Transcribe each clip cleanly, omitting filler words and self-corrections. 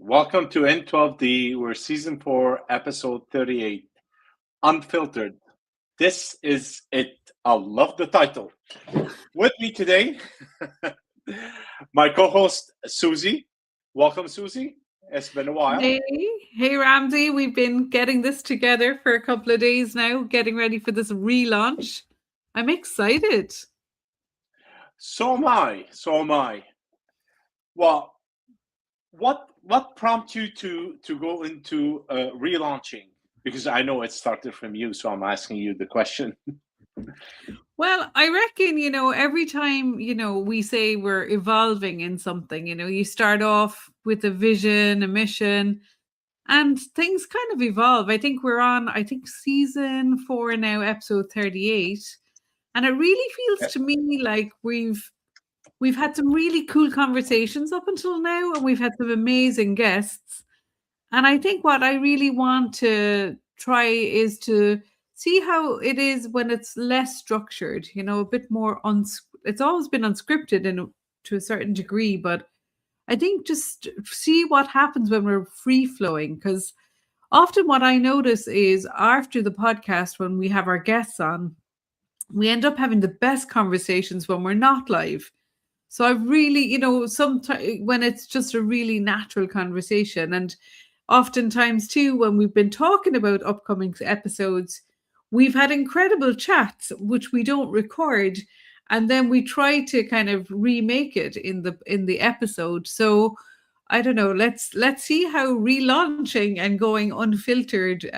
Welcome to in12d. We're season 4, episode 38, Unfiltered. This is it. I love the title. With me today, my co-host Susie. Welcome, Susie. It's been a while. Hey, Ramsey. We've been getting this together for a couple of days now, getting ready for this relaunch. I'm excited. So am I. So am I. Well, what prompted you to go into relaunching? Because I know it started from you, so I'm asking you the question. Well, I reckon, every time, we say we're evolving in something, you start off with a vision, a mission, and things kind of evolve. I think we're on, season 4 now, episode 38. And it really feels to me like we've had some really cool conversations up until now, and we've had some amazing guests. And I think what I really want to try is to see how it is when it's less structured, a bit more it's always been unscripted to a certain degree, but I think just see what happens when we're free flowing. Because often what I notice is after the podcast, when we have our guests on, we end up having the best conversations when we're not live. So I've really, sometimes when it's just a really natural conversation, and oftentimes too, when we've been talking about upcoming episodes, we've had incredible chats which we don't record, and then we try to kind of remake it in the episode. So I don't know. Let's see how relaunching and going unfiltered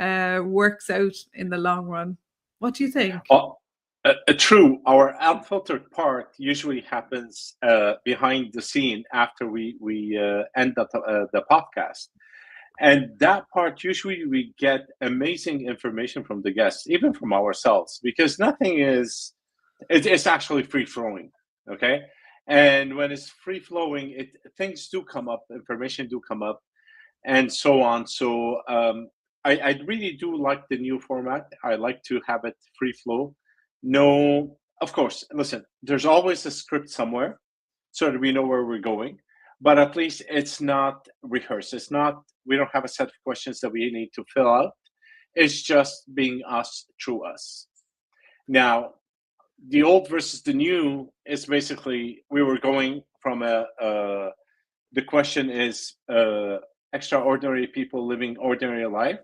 works out in the long run. What do you think? Well, true. Our unfiltered part usually happens behind the scene after we end the podcast, and that part usually we get amazing information from the guests, even from ourselves, because nothing is. It's actually free flowing. Okay, and when it's free flowing, things do come up, information do come up, and so on. So I really do like the new format. I like to have it free flow. No, of course, listen, there's always a script somewhere so that we know where we're going, but at least it's not rehearsed. It's not, we don't have a set of questions that we need to fill out. It's just being us through us. Now, the old versus the new is basically we were going from the question is extraordinary people living ordinary life.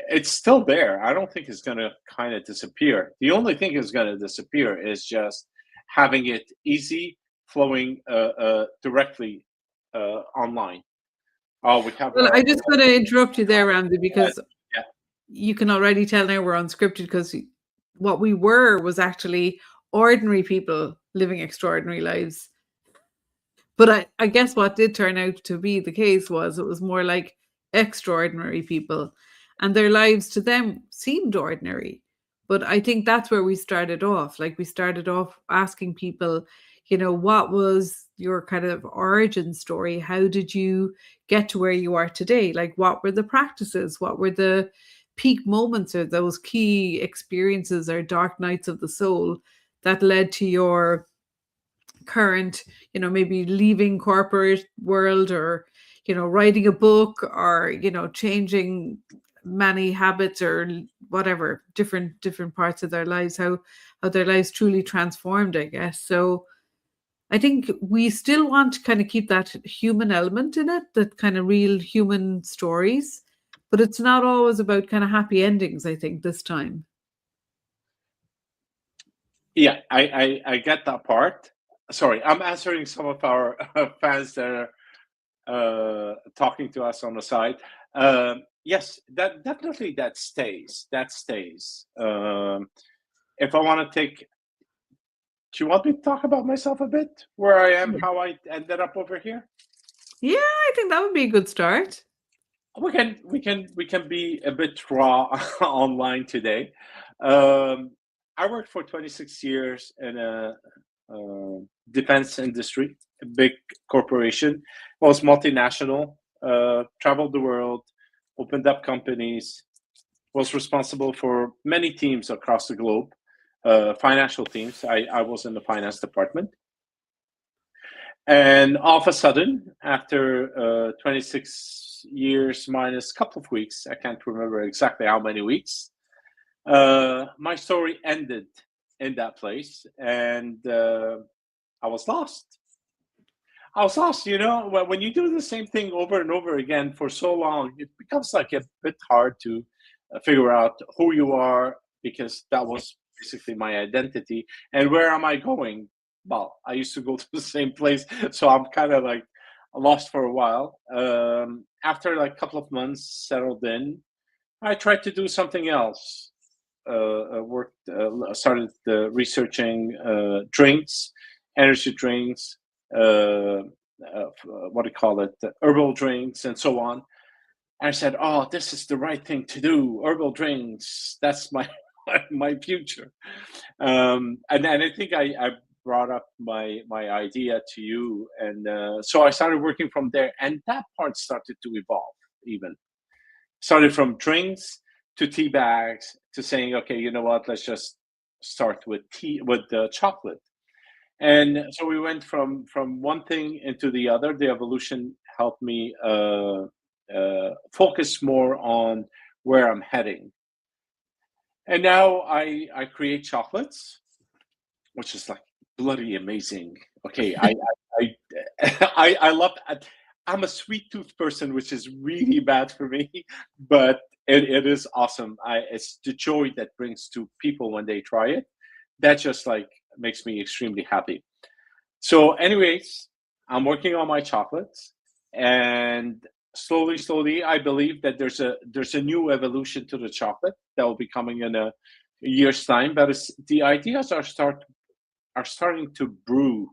It's still there. I don't think it's going to kind of disappear. The only thing that's going to disappear is just having it easy, flowing directly online. Oh, we have. Well, I just got to interrupt you there, Ramsey, Yeah, because yeah. you can already tell now we're unscripted, because what we were was actually ordinary people living extraordinary lives. But I guess what did turn out to be the case was it was more like extraordinary people, and their lives to them seemed ordinary. But I think that's where we started off. Like, we started off asking people, what was your kind of origin story? How did you get to where you are today? Like, what were the practices? What were the peak moments, or those key experiences or dark nights of the soul that led to your current, maybe leaving corporate world, or writing a book, or changing many habits, or whatever, different parts of their lives, how their lives truly transformed, I guess. So I think we still want to kind of keep that human element in it, that kind of real human stories, but it's not always about kind of happy endings, I think, this time. Yeah, I get that part. Sorry, I'm answering some of our fans that are talking to us on the side. Yes, that definitely that stays. That stays. If I want to take, do you want me to talk about myself a bit, where I am, how I ended up over here? Yeah, I think that would be a good start. We can be a bit raw online today. I worked for 26 years in a defense industry, a big corporation, was multinational, traveled the world, opened up companies, was responsible for many teams across the globe, financial teams. I was in the finance department. And all of a sudden, after 26 years minus a couple of weeks, I can't remember exactly how many weeks, my story ended in that place, and I was lost. I was lost. When you do the same thing over and over again for so long, it becomes like a bit hard to figure out who you are, because that was basically my identity. And where am I going? Well, I used to go to the same place, so I'm kind of like lost for a while. After like a couple of months settled in, I tried to do something else. Started researching drinks, energy drinks, what do you call it, herbal drinks, and so on. And I said, "Oh, this is the right thing to do. Herbal drinks. That's my my future." And I think I brought up my idea to you, and so I started working from there, and that part started to evolve. Even started from drinks to tea bags to saying, okay, you know what? Let's just start with tea with the chocolate. And so we went from one thing into the other. The evolution helped me focus more on where I'm heading. And now I create chocolates, which is like bloody amazing. Okay, I I love. I'm a sweet tooth person, which is really bad for me, but it is awesome. It's the joy that brings to people when they try it. That just like makes me extremely happy. So, anyways, I'm working on my chocolates, and slowly, I believe that there's a new evolution to the chocolate that will be coming in a year's time. But the ideas are starting to brew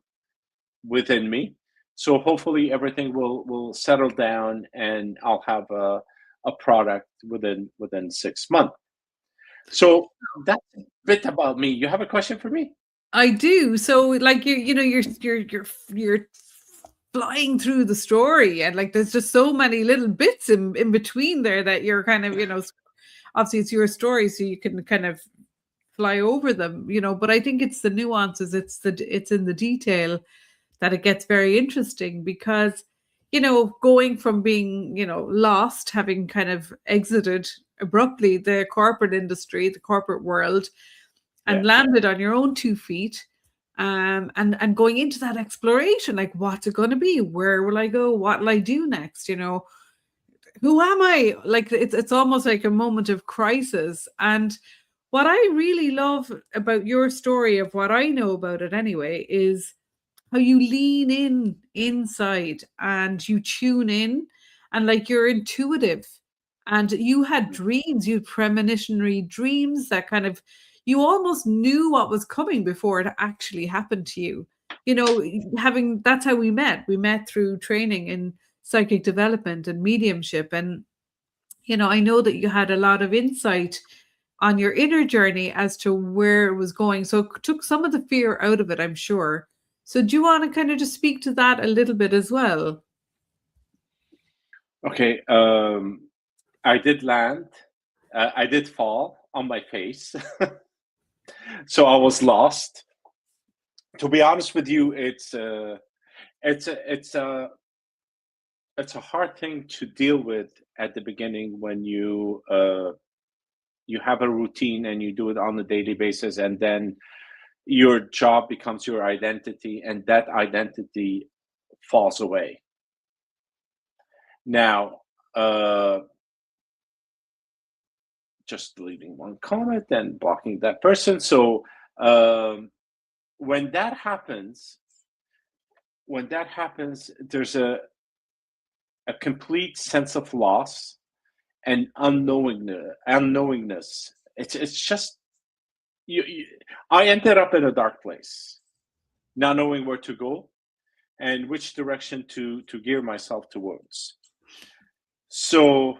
within me. So hopefully everything will settle down, and I'll have a product within 6 months. So that's a bit about me. You have a question for me? I do. So like you're flying through the story, and like there's just so many little bits in between there that you're kind of, obviously it's your story, so you can kind of fly over them, but I think it's the nuances, it's in the detail that it gets very interesting, because going from being lost, having kind of exited abruptly the corporate industry, the corporate world, and Yeah. landed on your own 2 feet, and going into that exploration, like what's it going to be, where will I go, what will I do next, who am I, like it's almost like a moment of crisis. And what I really love about your story, of what I know about it anyway, is how you lean inside and you tune in, and like you're intuitive, and you had dreams, you had premonitionary dreams that kind of, you almost knew what was coming before it actually happened to you. Having, that's how we met through training in psychic development and mediumship. And I know that you had a lot of insight on your inner journey as to where it was going. So it took some of the fear out of it, I'm sure. So do you want to kind of just speak to that a little bit as well? Okay. I did land. I did fall on my face, so I was lost. To be honest with you, it's a it's a it's a hard thing to deal with at the beginning when you have a routine and you do it on a daily basis, and then your job becomes your identity, and that identity falls away. Now, just deleting one comment and blocking that person. So um, when that happens, there's a complete sense of loss and unknowingness. It's just you. I ended up in a dark place, not knowing where to go and which direction to gear myself towards. So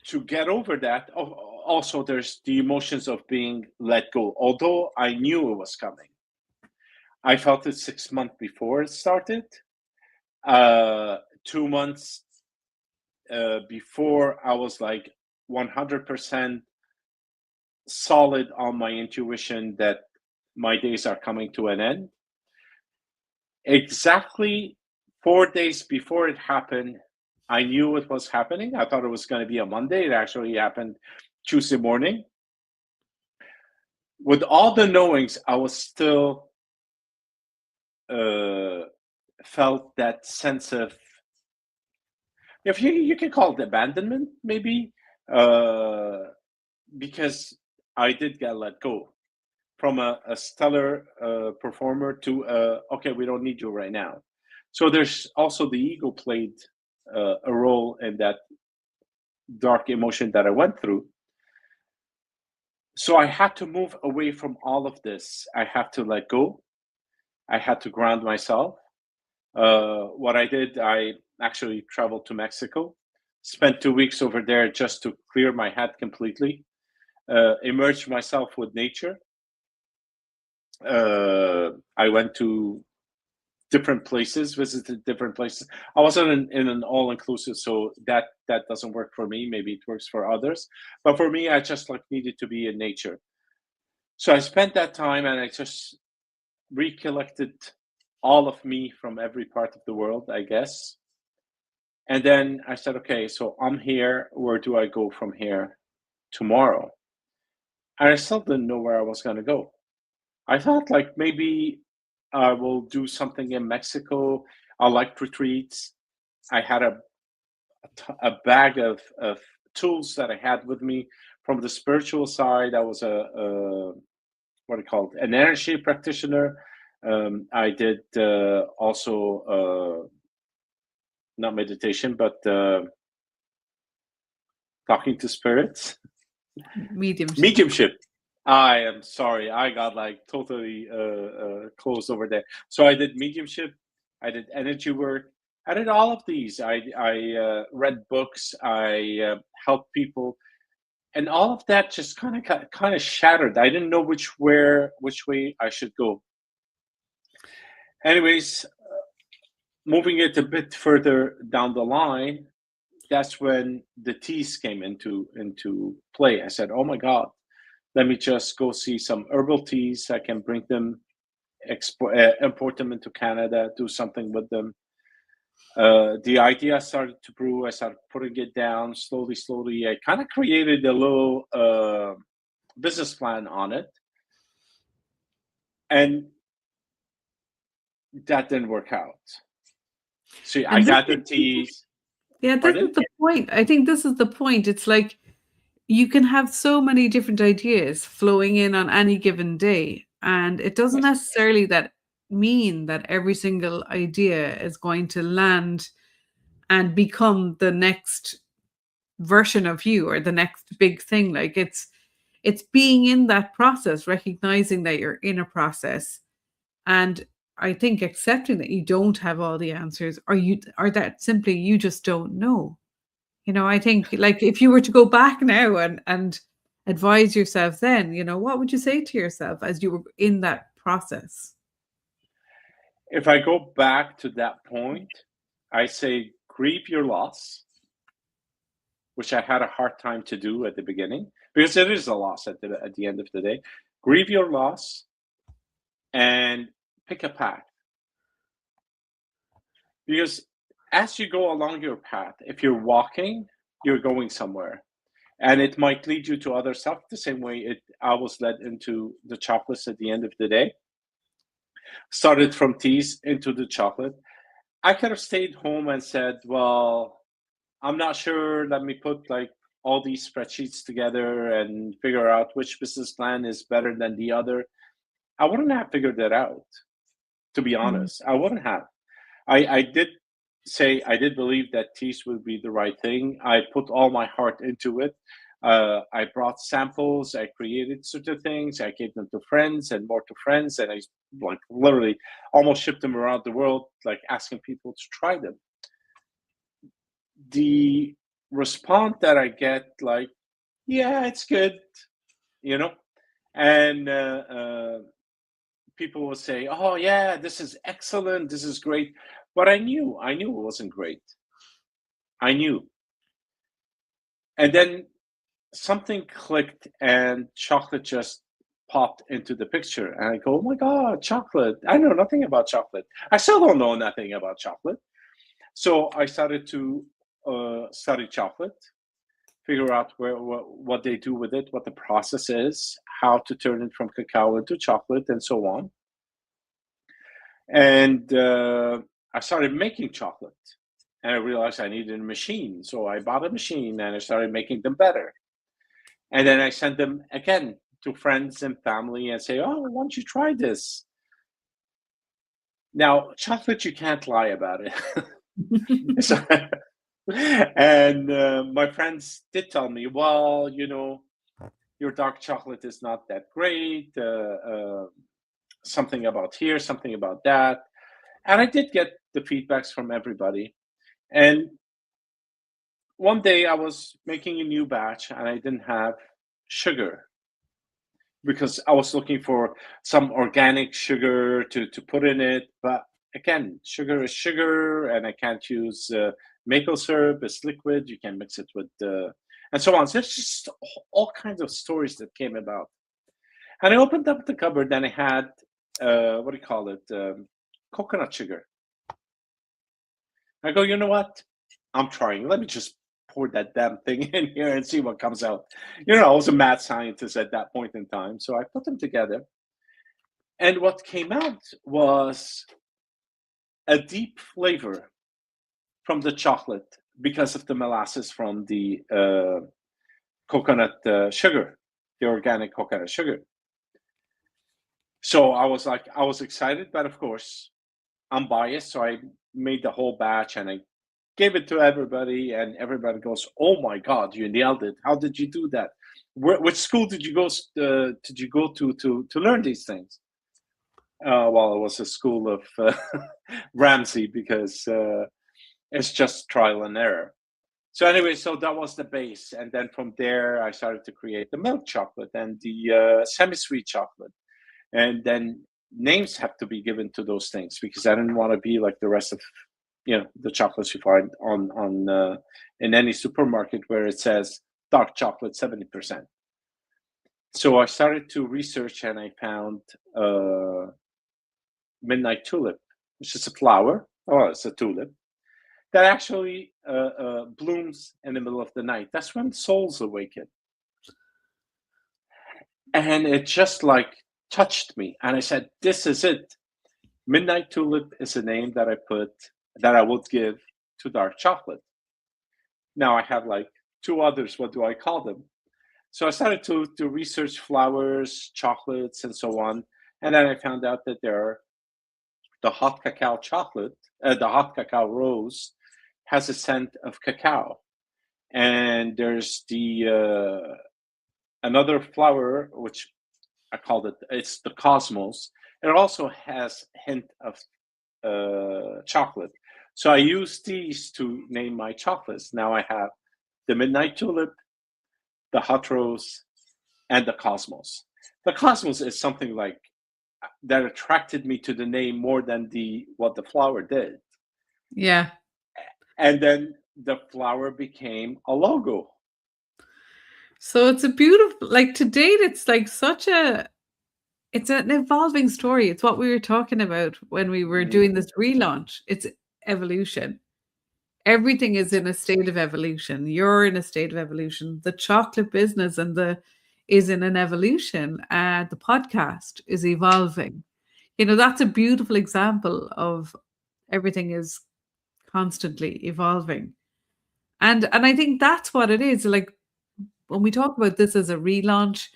to get over that, also there's the emotions of being let go. Although I knew it was coming, I felt it 6 months before it started. 2 months before, I was like 100% solid on my intuition that my days are coming to an end. Exactly 4 days before it happened, I knew it was happening. I thought it was going to be a Monday. It actually happened Tuesday morning. With all the knowings, I was still felt that sense of, if you can call it abandonment, maybe, because I did get let go from a stellar performer to okay, we don't need you right now. So there's also the ego played a role in that dark emotion that I went through. So I had to move away from all of this. I had to let go. I had to ground myself. What I did, I actually traveled to Mexico, spent 2 weeks over there just to clear my head completely, immerse myself with nature. I went to different places, visited different places. I wasn't in an all-inclusive, so that doesn't work for me. Maybe it works for others, but for me, I just like needed to be in nature. So I spent that time, and I just recollected all of me from every part of the world, I guess. And then I said, okay, so I'm here. Where do I go from here tomorrow? And I still didn't know where I was going to go. I thought like maybe I will do something in Mexico. I liked retreats. I had a bag of tools that I had with me from the spiritual side. I was a what do you call it, an energy practitioner. I did also not meditation, but talking to spirits. Mediumship. I am sorry, I got like totally closed over there. So I did mediumship, I did energy work, I did all of these. I read books, I helped people, and all of that just kind of shattered. I didn't know which way I should go. Anyways, moving it a bit further down the line, that's when the teas came into play. I said, "Oh my God, let me just go see some herbal teas. I can bring them, import them into Canada, do something with them." The idea started to brew. I started putting it down slowly, slowly. I kind of created a little business plan on it, and that didn't work out. See, I got the teas. Yeah, this is the point. I think this is the point. It's like you can have so many different ideas flowing in on any given day, and it doesn't necessarily that mean that every single idea is going to land and become the next version of you or the next big thing. Like it's being in that process, recognizing that you're in a process, and I think accepting that you don't have all the answers, or that simply you just don't know. I think like if you were to go back now and advise yourself then, what would you say to yourself as you were in that process? If I go back to that point, I say grieve your loss, which I had a hard time to do at the beginning because it is a loss at the end of the day. Grieve your loss and pick a path. Because as you go along your path, if you're walking, you're going somewhere. And it might lead you to other stuff the same way I was led into the chocolates at the end of the day. Started from teas into the chocolate. I could have stayed home and said, well, I'm not sure. Let me put like all these spreadsheets together and figure out which business plan is better than the other. I wouldn't have figured that out, to be honest. I wouldn't have. I did say I did believe that teas would be the right thing. I put all my heart into it. I brought samples. I created certain things. I gave them to friends and more to friends, and I like literally almost shipped them around the world, like asking people to try them. The response that I get, like, yeah, it's good, and people will say, oh yeah, this is excellent, this is great. But I knew it wasn't great. I knew. And then something clicked and chocolate just popped into the picture. And I go, oh my God, chocolate. I know nothing about chocolate. I still don't know nothing about chocolate. So I started to study chocolate, figure out what they do with it, what the process is, how to turn it from cacao into chocolate, and so on. And I started making chocolate, and I realized I needed a machine. So I bought a machine and I started making them better. And then I sent them again to friends and family and say, oh, why don't you try this? Now, chocolate, you can't lie about it. So, and my friends did tell me, well, your dark chocolate is not that great. Something about here, something about that. And I did get the feedbacks from everybody. And one day I was making a new batch and I didn't have sugar because I was looking for some organic sugar to put in it. But again, sugar is sugar, and I can't use maple syrup. It's liquid. You can mix it with and so on. So it's just all kinds of stories that came about. And I opened up the cupboard and I had, what do you call it? Coconut sugar. I go, you know what? I'm trying. Let me just pour that damn thing in here and see what comes out. I was a mad scientist at that point in time. So I put them together. And what came out was a deep flavor from the chocolate because of the molasses from the coconut sugar, the organic coconut sugar. So I was excited, but of course, I'm biased. So I made the whole batch and I gave it to everybody, and everybody goes, "Oh my God, you nailed it! How did you do that? Which school did you go to learn these things?" Well, it was a school of Ramsey because it's just trial and error. So anyway, so that was the base, and then from there I started to create the milk chocolate and the semi-sweet chocolate, and then names have to be given to those things because I didn't want to be like the rest of the chocolates you find on in any supermarket where it says dark chocolate 70%. So I started to research and I found midnight tulip, which is a flower. Oh, it's a tulip that actually blooms in the middle of the night. That's when souls awaken. And it just like touched me. And I said, this is it. Midnight tulip is a name that I would give to dark chocolate. Now I have like two others. What do I call them? So I started to research flowers, chocolates, and so on. And then I found out that there are the hot cacao chocolate, the hot cacao rose has a scent of cacao. And there's the another flower, which I called it's the cosmos. It also has a hint of chocolate. So I use these to name my chocolates. Now I have the midnight tulip, the hot rose, and the cosmos. The cosmos is something like that attracted me to the name more than what the flower did. Yeah. And then the flower became a logo. So it's a beautiful, like to date, it's like it's an evolving story. It's what we were talking about when we were doing this relaunch. It's evolution. Everything is in a state of evolution. You're in a state of evolution. The chocolate business is in an evolution. The podcast is evolving. That's a beautiful example of everything is constantly evolving. And I think that's what it is. Like when we talk about this as a relaunch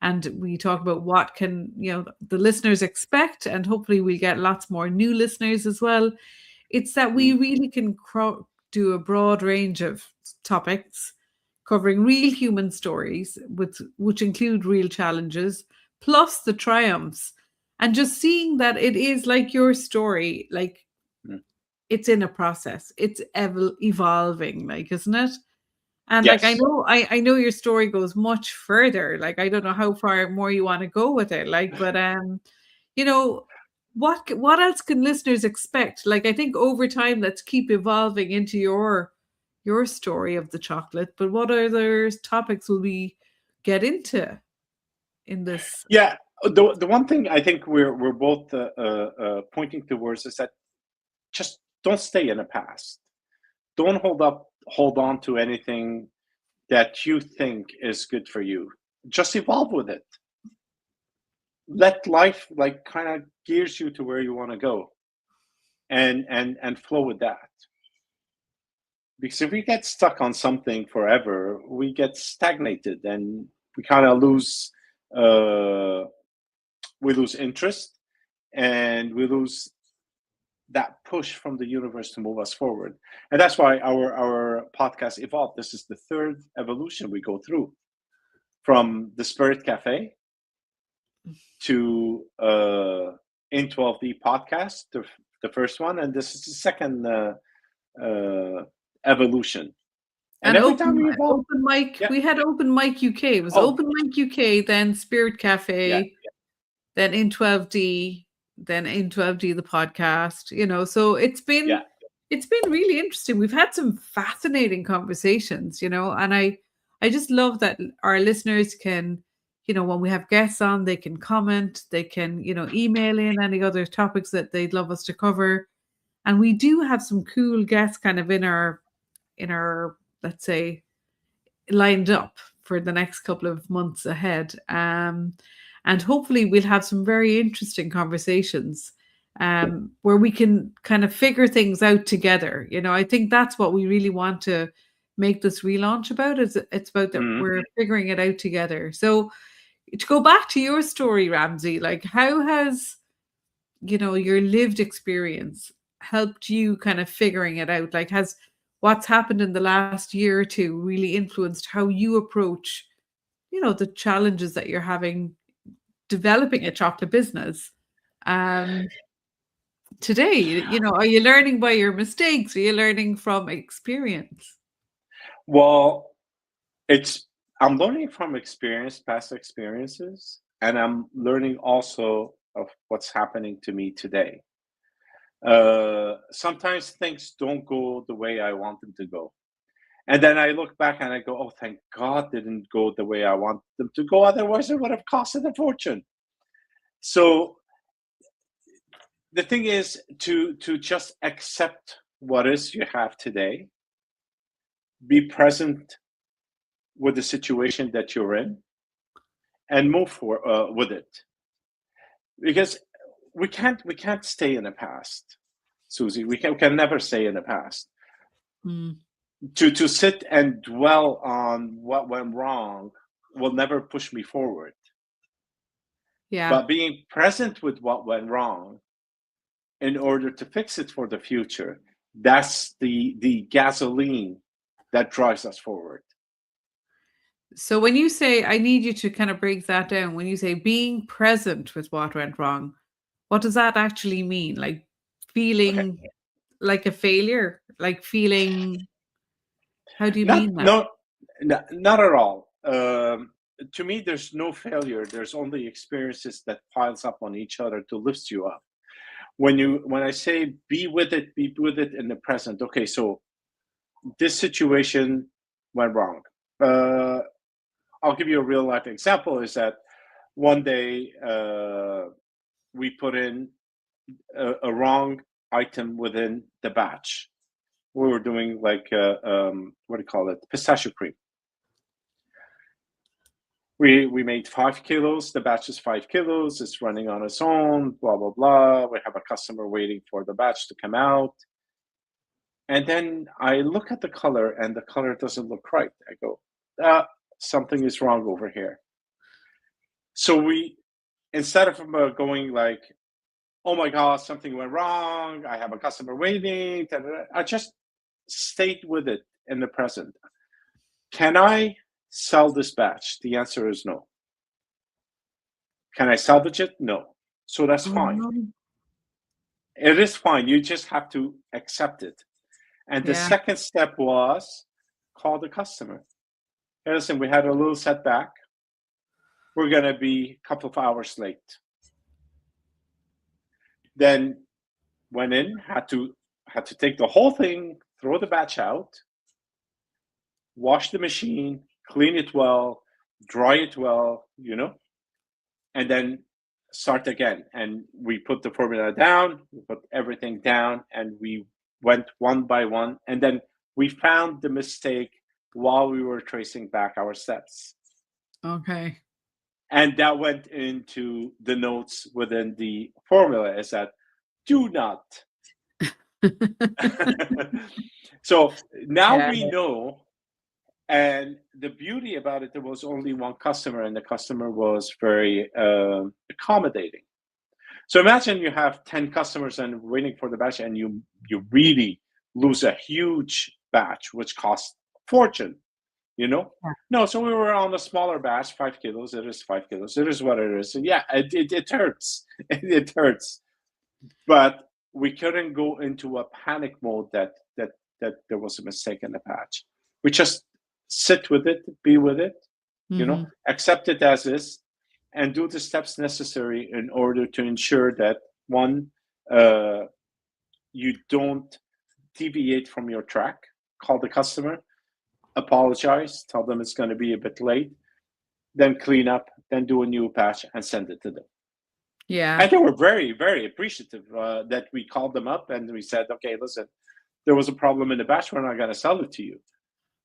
and we talk about what can, the listeners expect, and hopefully we'll get lots more new listeners as well. It's that we really can do a broad range of topics covering real human stories which include real challenges plus the triumphs, and just seeing that it is like your story, like it's in a process, it's evolving, like, isn't it? And yes. like I know your story goes much further. Like I don't know how far more you want to go with it. Like, but what else can listeners expect? Like I think over time, let's keep evolving into your story of the chocolate. But what other topics will we get into in this? Yeah, the one thing I think we're both pointing towards is that just don't stay in the past. Don't hold up hold on to anything that you think is good for you. Just evolve with it. Let life like kind of gears you to where you want to go, and flow with that. Because if we get stuck on something forever, we get stagnated, and we kind of lose uh, we lose interest, and we lose that push from the universe to move us forward. And that's why our podcast evolved. This is the third evolution we go through, from the Spirit Cafe to in12d podcast, the first one, and this is the second evolution. And every time we evolve, open mic, yeah. we had open mic UK. It was open mic UK, then Spirit Cafe, Yeah. then in12d, then in12d the podcast. So it's been really interesting. We've had some fascinating conversations, and I just love that our listeners can, when we have guests on, they can comment, they can, email in any other topics that they'd love us to cover. And we do have some cool guests kind of in our, let's say, lined up for the next couple of months ahead. And hopefully we'll have some very interesting conversations where we can kind of figure things out together. I think that's what we really want to make this relaunch about. It's about that we're figuring it out together. So to go back to your story, Ramsey, like how has, your lived experience helped you kind of figuring it out? Like has what's happened in the last year or two really influenced how you approach, the challenges that you're having developing a chocolate business today? Are you learning by your mistakes? Are you learning from experience? Well, I'm learning from past experiences, and I'm learning also of what's happening to me today. Sometimes things don't go the way I want them to go. And then I look back and I go, oh, thank God they didn't go the way I want them to go. Otherwise, it would have costed a fortune. So the thing is to just accept what is you have today, be present with the situation that you're in, and move with it. Because we can't stay in the past, Susie. We can never stay in the past. To sit and dwell on what went wrong will never push me forward. Yeah. But being present with what went wrong in order to fix it for the future, that's the gasoline that drives us forward. So when you say, I need you to kind of break that down, when you say being present with what went wrong, what does that actually mean? Like feeling like a failure? Like feeling, how do you mean that? No, not at all. To me, there's no failure. There's only experiences that piles up on each other to lift you up. When I say be with it in the present. Okay, so this situation went wrong. I'll give you a real life example. Is that one day we put in a wrong item within the batch. We were doing like what do you call it? Pistachio cream. We made 5 kilos. The batch is 5 kilos. It's running on its own. Blah blah blah. We have a customer waiting for the batch to come out. And then I look at the color, and the color doesn't look right. I go, something is wrong over here. So instead of going like, oh my God, something went wrong, I have a customer waiting, I just stayed with it in the present. Can I sell this batch? The answer is no. Can I salvage it? No. So that's fine. It is fine. You just have to accept it. And the second step was call the customer. Hey, listen, we had a little setback. We're going to be a couple of hours late. Then went in, had to take the whole thing, throw the batch out, wash the machine, clean it well, dry it well, and then start again. And we put the formula down, we put everything down, and we went one by one. And then We found the mistake while we were tracing back our steps. Okay. And that went into the notes within the formula, is that do not. So now Yeah. we know. And the beauty about it, there was only one customer, and the customer was very accommodating. So imagine you have 10 customers and waiting for the batch, and you really lose a huge batch, which costs fortune, you know? Yeah. No, so we were on a smaller batch, 5 kilos. It is 5 kilos. It is what it is. So yeah, it hurts. It hurts. But we couldn't go into a panic mode that there was a mistake in the patch. We just sit with it, be with it, accept it as is, and do the steps necessary in order to ensure that one, you don't deviate from your track. Call the customer, apologize, tell them it's going to be a bit late, then clean up, then do a new patch and send it to them. Yeah. And they were very, very appreciative that we called them up and we said, okay, listen, there was a problem in the batch. We're not going to sell it to you.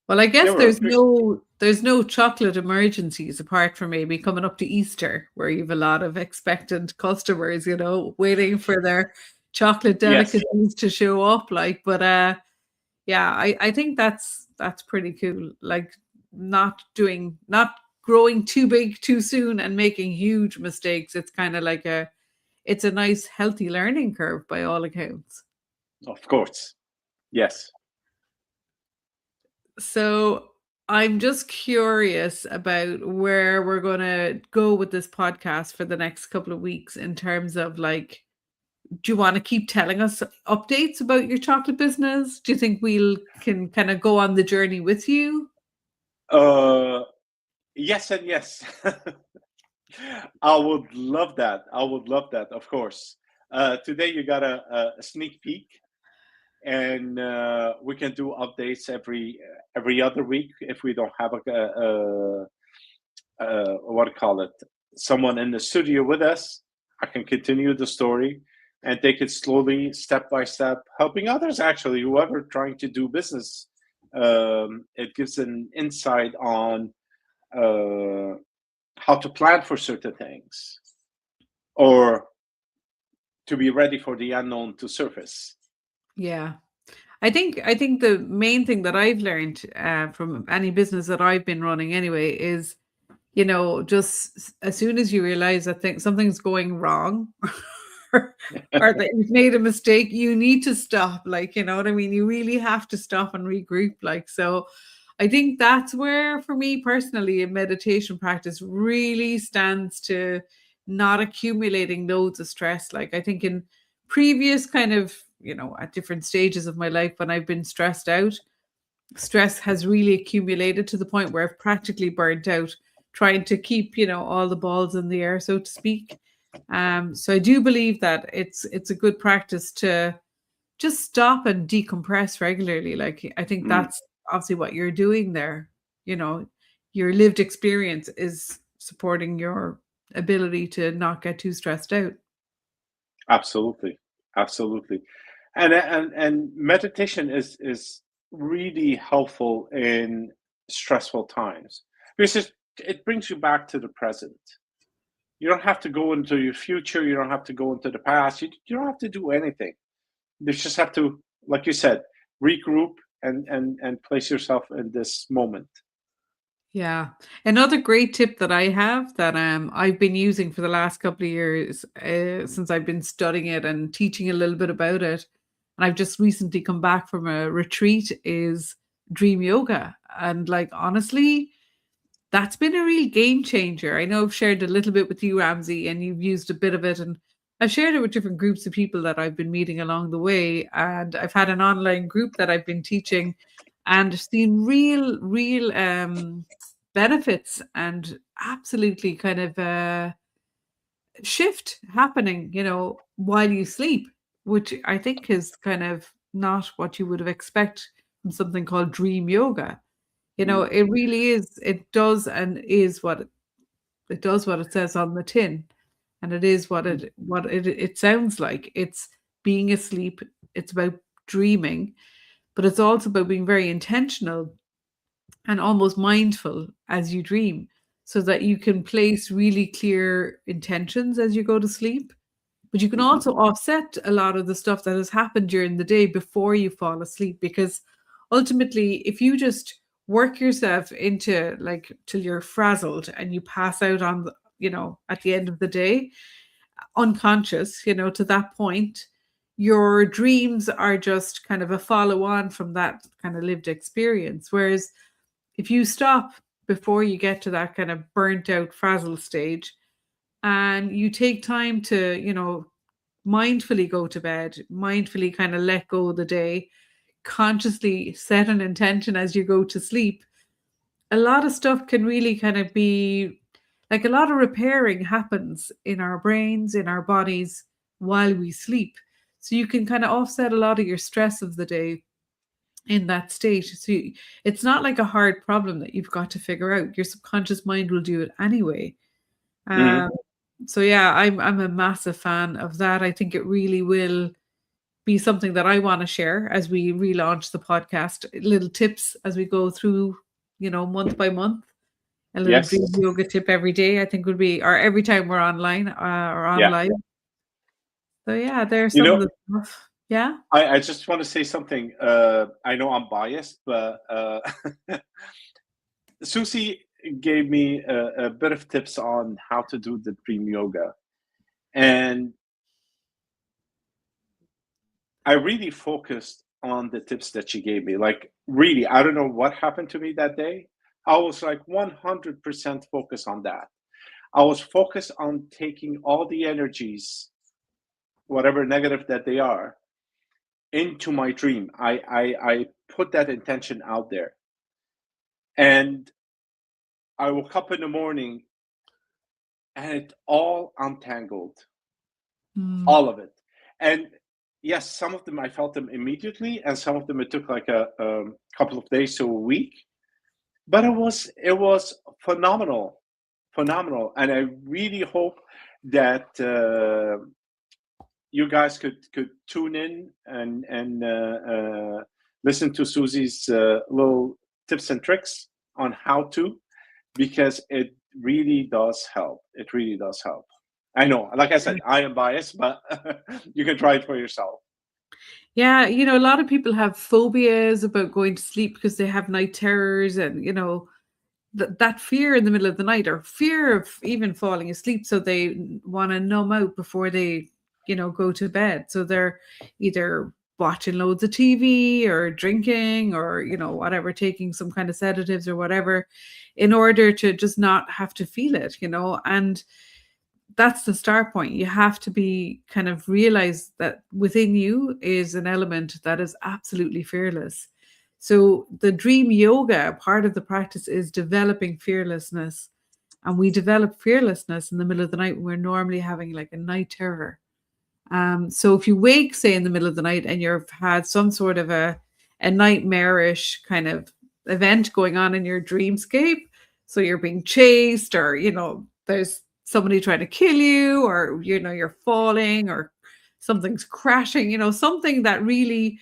Well, I guess there's no chocolate emergencies apart from maybe coming up to Easter, where you've a lot of expectant customers, waiting for their chocolate delicacies to show up. But yeah, I think that's pretty cool. Like not growing too big too soon and making huge mistakes. It's kind of like it's a nice healthy learning curve by all accounts. Of course. Yes. So I'm just curious about where we're going to go with this podcast for the next couple of weeks in terms of do you want to keep telling us updates about your chocolate business? Do you think we can kind of go on the journey with you? Yes and yes. I would love that. Of course. Today you got a sneak peek. And we can do updates every other week if we don't have what do you call it, someone in the studio with us. I can continue the story and take it slowly, step by step, helping others actually, whoever trying to do business. It gives an insight on how to plan for certain things or to be ready for the unknown to surface. Yeah. I think the main thing that I've learned from any business that I've been running anyway is, just as soon as you realize that something's going wrong or that you've made a mistake, you need to stop. You know what I mean? You really have to stop and regroup. So I think that's where, for me personally, a meditation practice really stands to not accumulating loads of stress. I think in previous kind of, at different stages of my life when I've been stressed out, stress has really accumulated to the point where I've practically burnt out trying to keep, all the balls in the air, so to speak. So I do believe that it's a good practice to just stop and decompress regularly. I think that's obviously what you're doing there. Your lived experience is supporting your ability to not get too stressed out. Absolutely. And meditation is really helpful in stressful times because it brings you back to the present. You don't have to go into your future. You don't have to go into the past. You don't have to do anything. You just have to, like you said, regroup and place yourself in this moment. Yeah. Another great tip that I have that I've been using for the last couple of years since I've been studying it and teaching a little bit about it, and I've just recently come back from a retreat, is dream yoga. And honestly, that's been a real game changer. I know I've shared a little bit with you, Ramsey, and you've used a bit of it, and I've shared it with different groups of people that I've been meeting along the way. And I've had an online group that I've been teaching and seen real benefits and absolutely kind of shift happening, while you sleep, which I think is kind of not what you would have expected from something called dream yoga. It really is. It does and is what it does what it says on the tin, and it is what it sounds like. It's being asleep. It's about dreaming, but it's also about being very intentional and almost mindful as you dream so that you can place really clear intentions as you go to sleep. But you can Hmm. also offset a lot of the stuff that has happened during the day before you fall asleep. Because ultimately, if you just work yourself into like till you're frazzled and you pass out on the, at the end of the day, unconscious, to that point, your dreams are just kind of a follow on from that kind of lived experience. Whereas if you stop before you get to that kind of burnt out, frazzled stage, and you take time to, mindfully go to bed, mindfully kind of let go of the day, consciously set an intention as you go to sleep, a lot of stuff can really kind of be like a lot of repairing happens in our brains, in our bodies while we sleep. So you can kind of offset a lot of your stress of the day in that state. So it's not like a hard problem that you've got to figure out. Your subconscious mind will do it anyway. Hmm. Um, so yeah, I'm a massive fan of that. I think it really will be something that I want to share as we relaunch the podcast. Little tips as we go through, month by month. A little dream Yes. yoga tip every day, I think would be, or every time we're online or on Yeah. live. So yeah, there's You some of know, the stuff. Yeah. I just want to say something. I know I'm biased, but Susie gave me a bit of tips on how to do the dream yoga. And I really focused on the tips that she gave me. Like, really, I don't know what happened to me that day. I was like 100% focused on that. I was focused on taking all the energies, whatever negative that they are, into my dream. I put that intention out there. And I woke up in the morning and it all untangled, Mm. all of it. And yes, some of them I felt them immediately, and some of them it took like a couple of days to a week. But it was phenomenal, phenomenal, and I really hope that you guys could tune in and listen to Susie's little tips and tricks on how to, because it really does help. It really does help. I know, like I said, I am biased, but you can try it for yourself. Yeah, a lot of people have phobias about going to sleep because they have night terrors and, that fear in the middle of the night or fear of even falling asleep. So they want to numb out before they, go to bed. So they're either watching loads of TV or drinking or, whatever, taking some kind of sedatives or whatever in order to just not have to feel it, and that's the start point. You have to be kind of realize that within you is an element that is absolutely fearless. So the dream yoga part of the practice is developing fearlessness. And we develop fearlessness in the middle of the night when we're normally having like a night terror. So if you wake, say, in the middle of the night and you've had some sort of a nightmarish kind of event going on in your dreamscape, so you're being chased, or there's somebody trying to kill you, or you're falling, or something's crashing, something that really,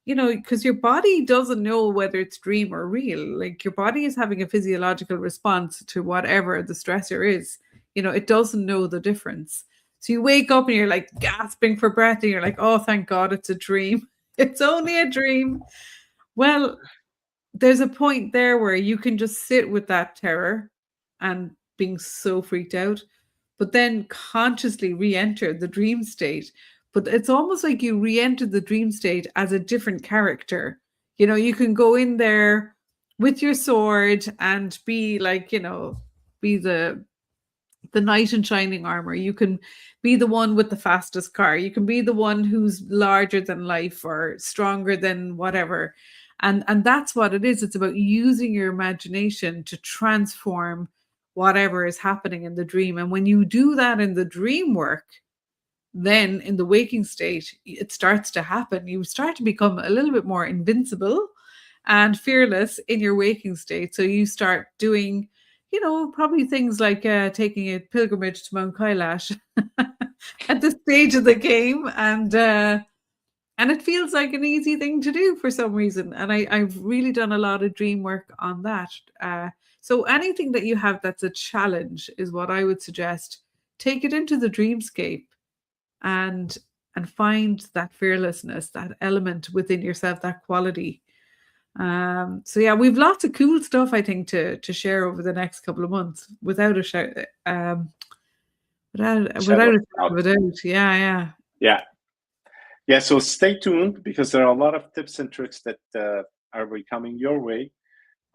because your body doesn't know whether it's dream or real. Like your body is having a physiological response to whatever the stressor is. It doesn't know the difference. So you wake up and you're like gasping for breath and you're like, oh, thank God it's a dream. It's only a dream. Well, there's a point there where you can just sit with that terror and being so freaked out, but then consciously re-enter the dream state. But it's almost like you re-enter the dream state as a different character. You can go in there with your sword and be like, be the knight in shining armor. You can be the one with the fastest car. You can be the one who's larger than life or stronger than whatever. And that's what it is. It's about using your imagination to transform whatever is happening in the dream. And when you do that in the dream work, then in the waking state, it starts to happen. You start to become a little bit more invincible and fearless in your waking state. So you start doing, probably things like taking a pilgrimage to Mount Kailash at this stage of the game, and And it feels like an easy thing to do for some reason. And I've really done a lot of dream work on that. So anything that you have that's a challenge is what I would suggest. Take it into the dreamscape and find that fearlessness, that element within yourself, that quality. So yeah, we've lots of cool stuff I think to share over the next couple of months without a shout. Without a Shout shadow of a doubt. Yeah. Yeah. Yeah. So stay tuned because there are a lot of tips and tricks that are coming your way,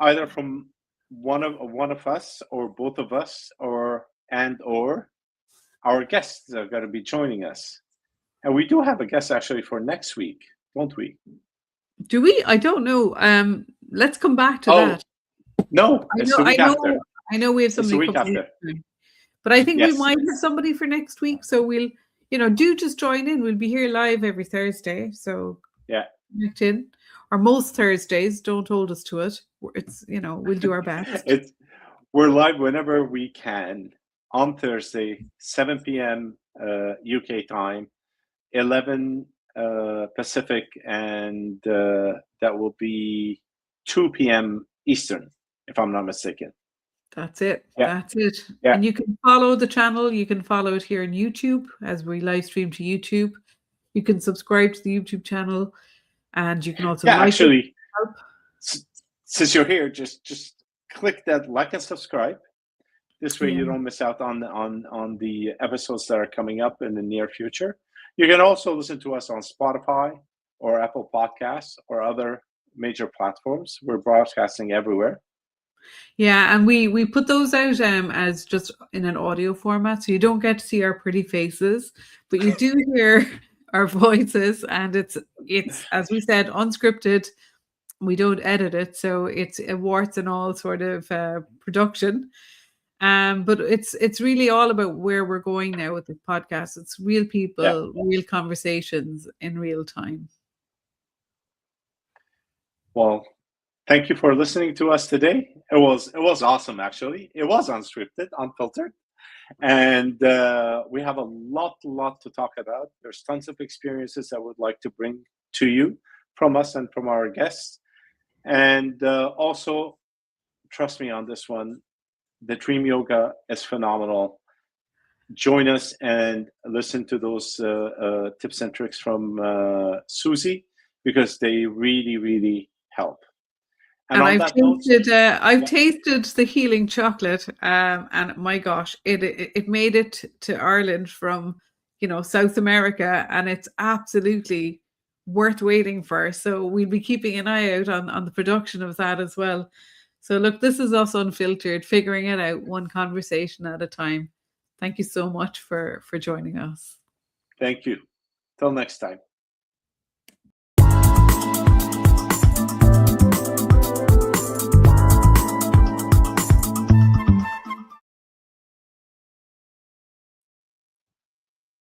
either from one of us or both of us, or our guests are going to be joining us. And we do have a guest actually for next week, won't we? Do we? I don't know. Let's come back to Oh, that. no, it's the week after. I know we have It's the somebody week for after. but I think we Yes. might have somebody for next week. So we'll, do just join in. We'll be here live every Thursday. So Yeah. connect in. Or most Thursdays. Don't hold us to it. It's, we'll do our best. We're live whenever we can on Thursday, 7 p.m. UK time, 11 Pacific, and that will be 2 p.m. Eastern, if I'm not mistaken. That's it. Yeah. That's it. Yeah. And you can follow the channel. You can follow it here on YouTube as we live stream to YouTube. You can subscribe to the YouTube channel, and you can also like actually, since you're here, just click that like and subscribe. This way you don't miss out on the episodes that are coming up in the near future. You can also listen to us on Spotify or Apple Podcasts or other major platforms. We're broadcasting everywhere. Yeah, and we put those out as just in an audio format, so you don't get to see our pretty faces, but you do hear our voices, and it's as we said, unscripted. We don't edit it, so it's a warts and all sort of production. But it's really all about where we're going now with the podcast. It's real people, real conversations in real time. Well, thank you for listening to us today. It was awesome, actually. It was unscripted, unfiltered, and we have a lot to talk about. There's tons of experiences I would like to bring to you from us and from our guests, and also trust me on this one. The Dream Yoga is phenomenal. Join us and listen to those tips and tricks from Susie because they really help. And I've tasted the healing chocolate, and my gosh, it made it to Ireland from South America, and it's absolutely worth waiting for. So we'll be keeping an eye out on the production of that as well. So look, this is us Unfiltered, figuring it out one conversation at a time. Thank you so much for joining us. Thank you. Till next time.